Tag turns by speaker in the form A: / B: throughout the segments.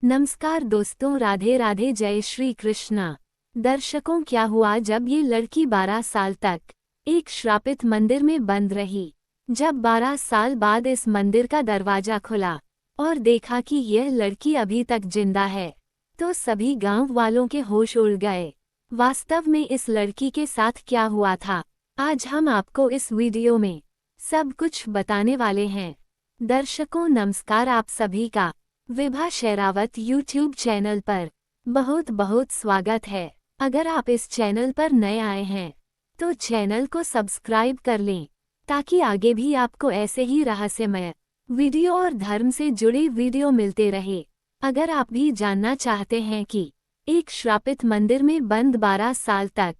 A: नमस्कार दोस्तों, राधे राधे, जय श्री कृष्णा। दर्शकों, क्या हुआ जब ये लड़की 12 साल तक एक श्रापित मंदिर में बंद रही। जब 12 साल बाद इस मंदिर का दरवाजा खुला और देखा कि यह लड़की अभी तक जिंदा है, तो सभी गांव वालों के होश उड़ गए। वास्तव में इस लड़की के साथ क्या हुआ था, आज हम आपको इस वीडियो में सब कुछ बताने वाले हैं। दर्शकों नमस्कार, आप सभी का विभा शेरावत यूट्यूब चैनल पर बहुत बहुत स्वागत है। अगर आप इस चैनल पर नए आए हैं तो चैनल को सब्सक्राइब कर लें, ताकि आगे भी आपको ऐसे ही रहस्यमय वीडियो और धर्म से जुड़े वीडियो मिलते रहे। अगर आप भी जानना चाहते हैं कि एक श्रापित मंदिर में बंद 12 साल तक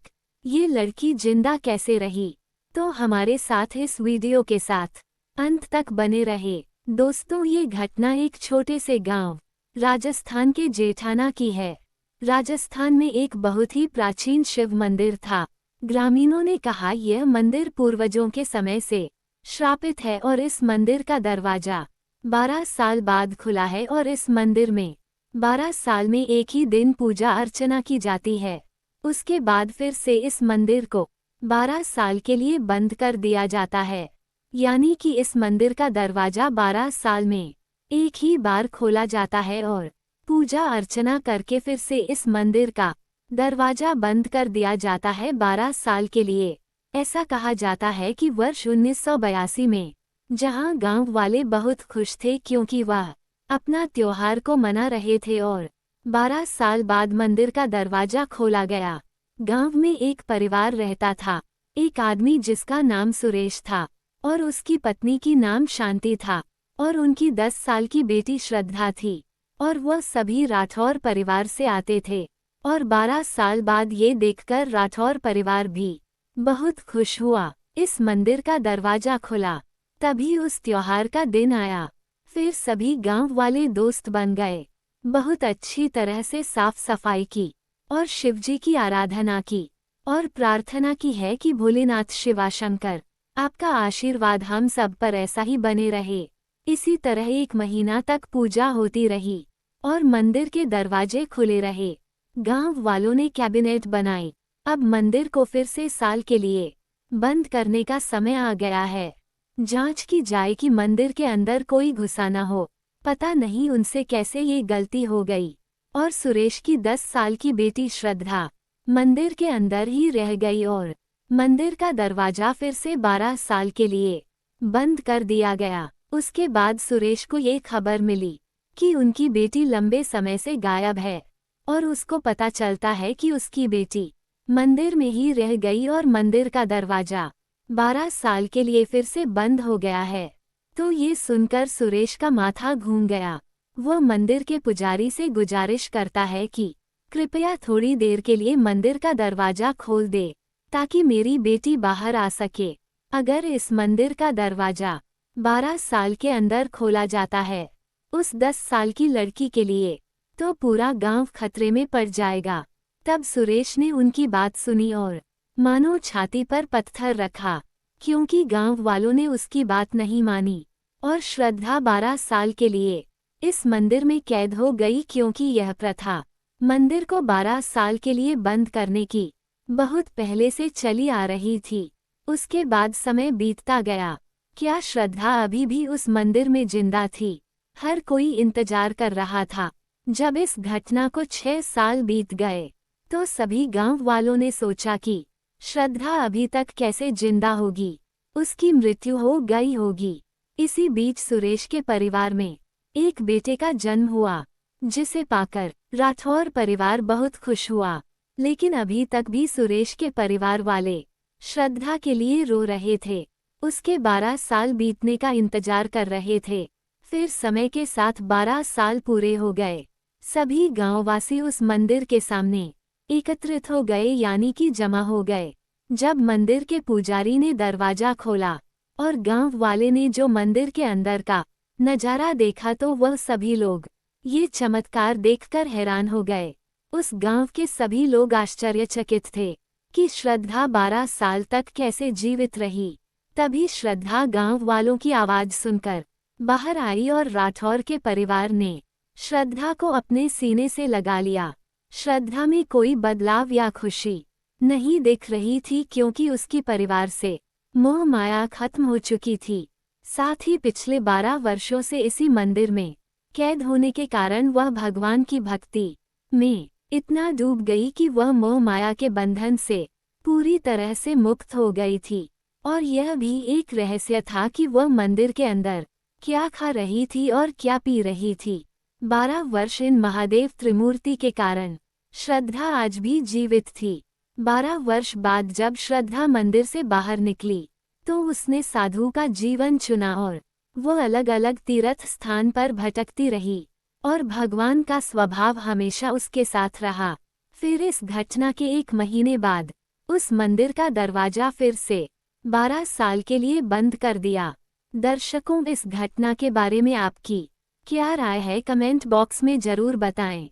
A: ये लड़की जिंदा कैसे रही, तो हमारे साथ इस वीडियो के साथ अंत तक बने रहे। दोस्तों, ये घटना एक छोटे से गांव राजस्थान के जेठाना की है। राजस्थान में एक बहुत ही प्राचीन शिव मंदिर था। ग्रामीणों ने कहा यह मंदिर पूर्वजों के समय से श्रापित है और इस मंदिर का दरवाजा 12 साल बाद खुला है और इस मंदिर में 12 साल में एक ही दिन पूजा अर्चना की जाती है। उसके बाद फिर से इस मंदिर को 12 साल के लिए बंद कर दिया जाता है, यानी कि इस मंदिर का दरवाजा 12 साल में एक ही बार खोला जाता है और पूजा अर्चना करके फिर से इस मंदिर का दरवाजा बंद कर दिया जाता है 12 साल के लिए। ऐसा कहा जाता है कि वर्ष 1982 में जहां गांव वाले बहुत खुश थे क्योंकि वह अपना त्योहार को मना रहे थे और 12 साल बाद मंदिर का दरवाजा खोला गया। गांव में एक परिवार रहता था। एक आदमी जिसका नाम सुरेश था और उसकी पत्नी की नाम शांति था और उनकी 10 साल की बेटी श्रद्धा थी और वह सभी राठौर परिवार से आते थे। और 12 साल बाद ये देखकर राठौर परिवार भी बहुत खुश हुआ। इस मंदिर का दरवाजा खुला, तभी उस त्योहार का दिन आया। फिर सभी गांव वाले दोस्त बन गए, बहुत अच्छी तरह से साफ सफाई की और शिवजी की आराधना की और प्रार्थना की है कि भोलेनाथ शिवाशंकर आपका आशीर्वाद हम सब पर ऐसा ही बने रहे। इसी तरह 1 महीना तक पूजा होती रही और मंदिर के दरवाजे खुले रहे। गांव वालों ने कैबिनेट बनाई। अब मंदिर को फिर से साल के लिए बंद करने का समय आ गया है। जांच की जाए कि मंदिर के अंदर कोई घुसा न हो। पता नहीं उनसे कैसे ये गलती हो गई और सुरेश की 10 साल की बेटी श्रद्धा मंदिर के अंदर ही रह गई और मंदिर का दरवाजा फिर से 12 साल के लिए बंद कर दिया गया। उसके बाद सुरेश को ये खबर मिली कि उनकी बेटी लंबे समय से गायब है और उसको पता चलता है कि उसकी बेटी मंदिर में ही रह गई और मंदिर का दरवाजा 12 साल के लिए फिर से बंद हो गया है। तो ये सुनकर सुरेश का माथा घूम गया। वह मंदिर के पुजारी से गुजारिश करता है कि कृपया थोड़ी देर के लिए मंदिर का दरवाजा खोल दे, ताकि मेरी बेटी बाहर आ सके। अगर इस मंदिर का दरवाजा 12 साल के अंदर खोला जाता है उस 10 साल की लड़की के लिए, तो पूरा गांव खतरे में पड़ जाएगा। तब सुरेश ने उनकी बात सुनी और मानो छाती पर पत्थर रखा, क्योंकि गांव वालों ने उसकी बात नहीं मानी और श्रद्धा 12 साल के लिए इस मंदिर में कैद हो गई, क्योंकि यह प्रथा मंदिर को 12 साल के लिए बंद करने की बहुत पहले से चली आ रही थी। उसके बाद समय बीतता गया। क्या श्रद्धा अभी भी उस मंदिर में जिंदा थी? हर कोई इंतजार कर रहा था। जब इस घटना को 6 साल बीत गए तो सभी गांव वालों ने सोचा कि श्रद्धा अभी तक कैसे जिंदा होगी, उसकी मृत्यु हो गई होगी। इसी बीच सुरेश के परिवार में एक बेटे का जन्म हुआ, जिसे पाकर राठौर परिवार बहुत खुश हुआ। लेकिन अभी तक भी सुरेश के परिवार वाले श्रद्धा के लिए रो रहे थे। उसके 12 साल बीतने का इंतजार कर रहे थे। फिर समय के साथ 12 साल पूरे हो गए। सभी गांववासी उस मंदिर के सामने एकत्रित हो गए, यानी कि जमा हो गए। जब मंदिर के पुजारी ने दरवाजा खोला और गांव वाले ने जो मंदिर के अंदर का नजारा देखा, तो वह सभी लोग ये चमत्कार देखकर हैरान हो गए। उस गांव के सभी लोग आश्चर्यचकित थे कि श्रद्धा 12 साल तक कैसे जीवित रही। तभी श्रद्धा गांव वालों की आवाज सुनकर बाहर आई और राठौर के परिवार ने श्रद्धा को अपने सीने से लगा लिया। श्रद्धा में कोई बदलाव या खुशी नहीं दिख रही थी क्योंकि उसकी परिवार से मोह माया खत्म हो चुकी थी। साथ ही पिछले 12 वर्षों से इसी मंदिर में कैद होने के कारण वह भगवान की भक्ति में इतना डूब गई कि वह मोह माया के बंधन से पूरी तरह से मुक्त हो गई थी। और यह भी एक रहस्य था कि वह मंदिर के अंदर क्या खा रही थी और क्या पी रही थी। 12 वर्ष इन महादेव त्रिमूर्ति के कारण श्रद्धा आज भी जीवित थी। 12 वर्ष बाद जब श्रद्धा मंदिर से बाहर निकली तो उसने साधु का जीवन चुना और वो अलग अलग तीर्थ स्थान पर भटकती रही और भगवान का स्वभाव हमेशा उसके साथ रहा। फिर इस घटना के 1 महीने बाद उस मंदिर का दरवाजा फिर से 12 साल के लिए बंद कर दिया। दर्शकों, इस घटना के बारे में आपकी क्या राय है, कमेंट बॉक्स में जरूर बताएं।